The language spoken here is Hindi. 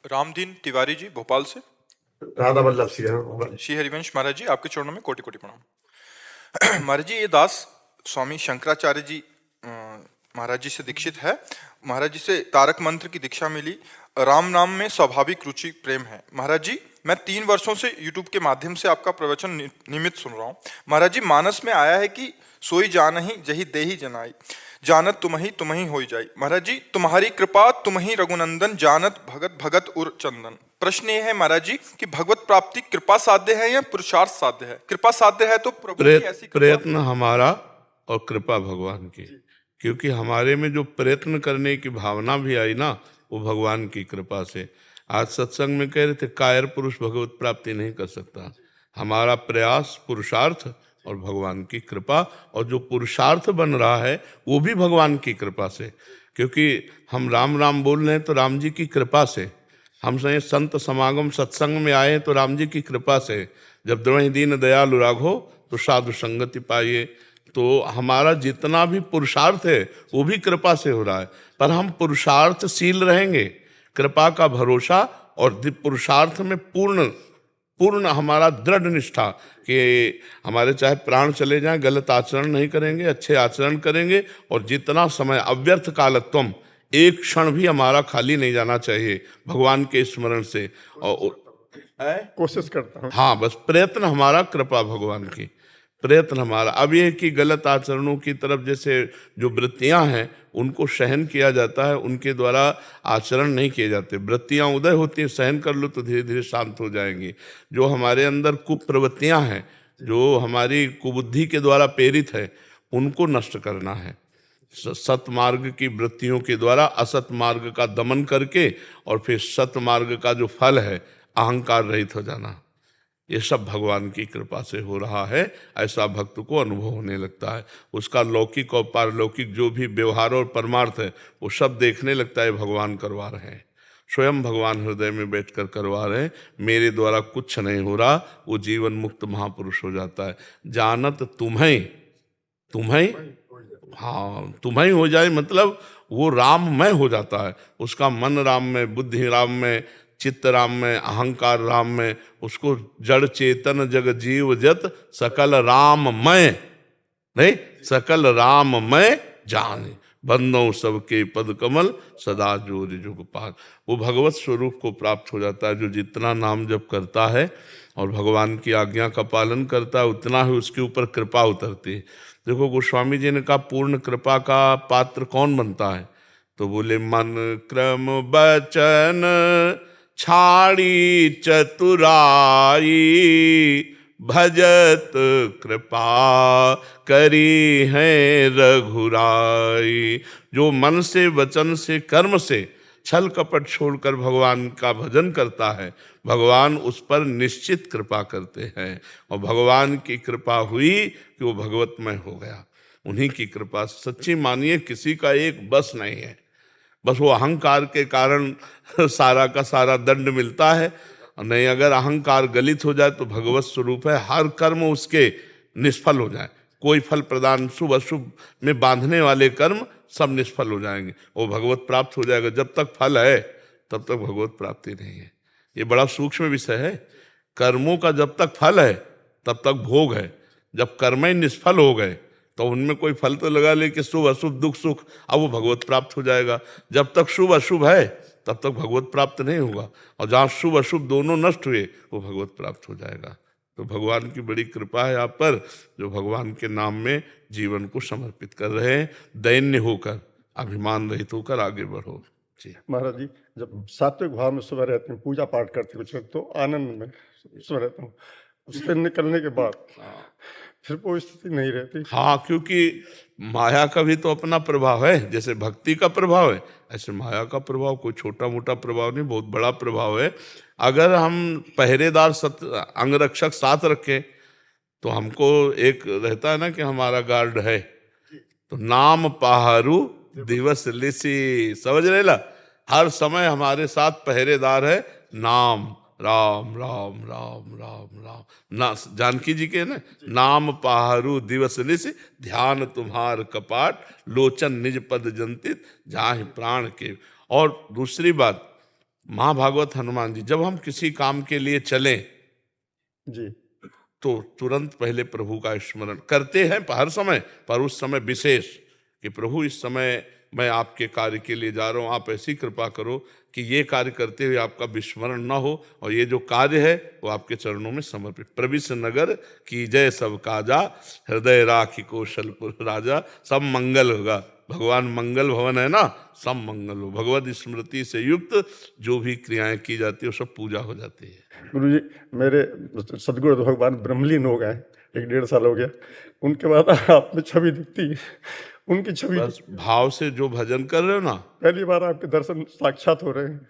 रामदीन तिवारी जी भोपाल से। राधा वल्लभ सिंह। श्री हरिवंश महाराज जी, आपके चरणों में कोटि कोटि प्रणाम। महाराज जी, ये दास स्वामी शंकराचार्य जी महाराज जी से दीक्षित है। महाराज जी से तारक मंत्र की दीक्षा मिली। राम नाम में स्वाभाविक रुचि प्रेम है। महाराज जी, मैं 3 वर्षों से YouTube के माध्यम से आपका प्रवचन नियमित सुन रहा हूँ। महाराज जी, मानस में आया है कि सोई जानहि जही देहि जनाई, जानत तुम ही होई जाई। महाराज जी, तुम्हारी कृपा तुम ही रघुनंदन, जानत भगत भगत उर चंदन। प्रश्न ये है महाराज जी कि भगवत प्राप्ति कृपा साध्य है या पुरुषार्थ साध्य है? कृपा साध्य है तो प्रभु की ऐसी प्रयत्न हमारा और कृपा भगवान की, क्योंकि हमारे में जो प्रयत्न करने की भावना भी आई ना, वो भगवान की कृपा से। आज सत्संग में कह रहे थे कायर पुरुष भगवत प्राप्ति नहीं कर सकता। हमारा प्रयास, पुरुषार्थ और भगवान की कृपा, और जो पुरुषार्थ बन रहा है वो भी भगवान की कृपा से। क्योंकि हम राम राम बोल रहे हैं तो राम जी की कृपा से, हम संत समागम सत्संग में आए तो राम जी की कृपा से। जब द्रोही दीन दयालु राघो तो साधु संगति पाइए। तो हमारा जितना भी पुरुषार्थ है वो भी कृपा से हो रहा है, पर हम पुरुषार्थशील रहेंगे, कृपा का भरोसा और पुरुषार्थ में पूर्ण हमारा दृढ़ निष्ठा कि हमारे चाहे प्राण चले जाएं, गलत आचरण नहीं करेंगे, अच्छे आचरण करेंगे। और जितना समय अव्यर्थ कालत्वम, एक क्षण भी हमारा खाली नहीं जाना चाहिए भगवान के स्मरण से। और कोशिश करता हूँ। हाँ, बस प्रयत्न हमारा कृपा भगवान की, प्रयत्न हमारा। अब ये कि गलत आचरणों की तरफ जैसे जो वृत्तियां हैं उनको सहन किया जाता है, उनके द्वारा आचरण नहीं किए जाते। वृत्तियां उदय होती हैं, सहन कर लो तो धीरे धीरे शांत हो जाएंगी। जो हमारे अंदर कुप्रवृत्तियां हैं, जो हमारी कुबुद्धि के द्वारा प्रेरित है, उनको नष्ट करना है। सत मार्ग की वृत्तियों के द्वारा असत मार्ग का दमन करके, और फिर सत मार्ग का जो फल है अहंकार रहित हो जाना, ये सब भगवान की कृपा से हो रहा है। ऐसा भक्त को अनुभव होने लगता है। उसका लौकिक और पारलौकिक जो भी व्यवहार और परमार्थ है वो सब देखने लगता है भगवान करवा रहे हैं, स्वयं भगवान हृदय में बैठकर करवा रहे हैं। मेरे द्वारा कुछ नहीं हो रहा, वो जीवन मुक्त महापुरुष हो जाता है। जानत तुम्हें हाँ, तुम्हें हो जाए मतलब वो राममय हो जाता है। उसका मन राम में, बुद्धि राम में, चित्त राम में, अहंकार राम में। उसको जड़ चेतन जग जीव जत सकल राममय, नहीं, सकल राममय जाने, बंदों सबके पद कमल सदा जोर जुग पार। वो भगवत स्वरूप को प्राप्त हो जाता है। जो जितना नाम जप करता है और भगवान की आज्ञा का पालन करता है, उतना ही उसके ऊपर कृपा उतरती है। देखो, गोस्वामी जी ने कहा पूर्ण कृपा का पात्र कौन बनता है? तो बोले मन क्रम बचन छाड़ी चतुराई, भजत कृपा करी है रघुराई। जो मन से, वचन से, कर्म से छल कपट छोड़कर भगवान का भजन करता है, भगवान उस पर निश्चित कृपा करते हैं। और भगवान की कृपा हुई कि वो भगवतमय हो गया। उन्हीं की कृपा सच्ची मानिए, किसी का एक बस नहीं है। बस वो अहंकार के कारण सारा का सारा दंड मिलता है। नहीं, अगर अहंकार गलित हो जाए तो भगवत स्वरूप है, हर कर्म उसके निष्फल हो जाए। कोई फल प्रदान, शुभ अशुभ में बांधने वाले कर्म सब निष्फल हो जाएंगे, वो भगवत प्राप्त हो जाएगा। जब तक फल है तब तक भगवत प्राप्ति नहीं है। ये बड़ा सूक्ष्म विषय है। कर्मों का जब तक फल है तब तक भोग है। जब कर्म ही निष्फल हो गए तो उनमें कोई फल तो लगा ले कि शुभ अशुभ दुख सुख, अब वो भगवत प्राप्त हो जाएगा। जब तक शुभ अशुभ है तब तक भगवत प्राप्त नहीं होगा, और जहाँ शुभ अशुभ दोनों नष्ट हुए वो भगवत प्राप्त हो जाएगा। तो भगवान की बड़ी कृपा है आप पर, जो भगवान के नाम में जीवन को समर्पित कर रहे हैं। दैन्य होकर, अभिमान रहित होकर आगे बढ़ो। जी महाराज जी, जब सात्विक भाव में सुबह रहते हैं, पूजा पाठ करते कुछ तो आनंद में सुबह रहता हूँ, उससे निकलने के बाद फिर वो स्थिति नहीं रहती। हाँ, क्योंकि माया का भी तो अपना प्रभाव है। जैसे भक्ति का प्रभाव है, ऐसे माया का प्रभाव कोई छोटा मोटा प्रभाव नहीं, बहुत बड़ा प्रभाव है। अगर हम पहरेदार अंगरक्षक साथ रखें तो हमको एक रहता है ना कि हमारा गार्ड है, तो नाम पहारू दिवस लिसी, समझ रहे ला, हर समय हमारे साथ पहरेदार है नाम, राम राम राम राम राम ना। जानकी जी के ना, नाम पहारू दिवस लिसी, ध्यान तुम्हार कपाट, लोचन निज पद जंतित जाहि प्राण के। और दूसरी बात, महाभागवत हनुमान जी, जब हम किसी काम के लिए चलें जी तो तुरंत पहले प्रभु का स्मरण करते हैं हर समय, पर उस समय विशेष कि प्रभु इस समय मैं आपके कार्य के लिए जा रहा हूँ, आप ऐसी कृपा करो कि ये कार्य करते हुए आपका विस्मरण न हो और ये जो कार्य है वो आपके चरणों में समर्पित। प्रविश नगर की जय सब काजा, हृदय राखी कौशलपुर राजा, सब मंगल होगा। भगवान मंगल भवन है ना, सब मंगल हो। भगवत स्मृति से युक्त जो भी क्रियाएं की जाती है वो सब पूजा हो जाती है। गुरु जी, मेरे सदगुरु भगवान ब्रह्मलीन हो गए, 1-1.5 साल हो गया। उनके बाद आप में छवि दिखती है, उनकी छवि। बस भाव से जो भजन कर रहे हो ना, पहली बार आपके दर्शन साक्षात हो रहे हैं।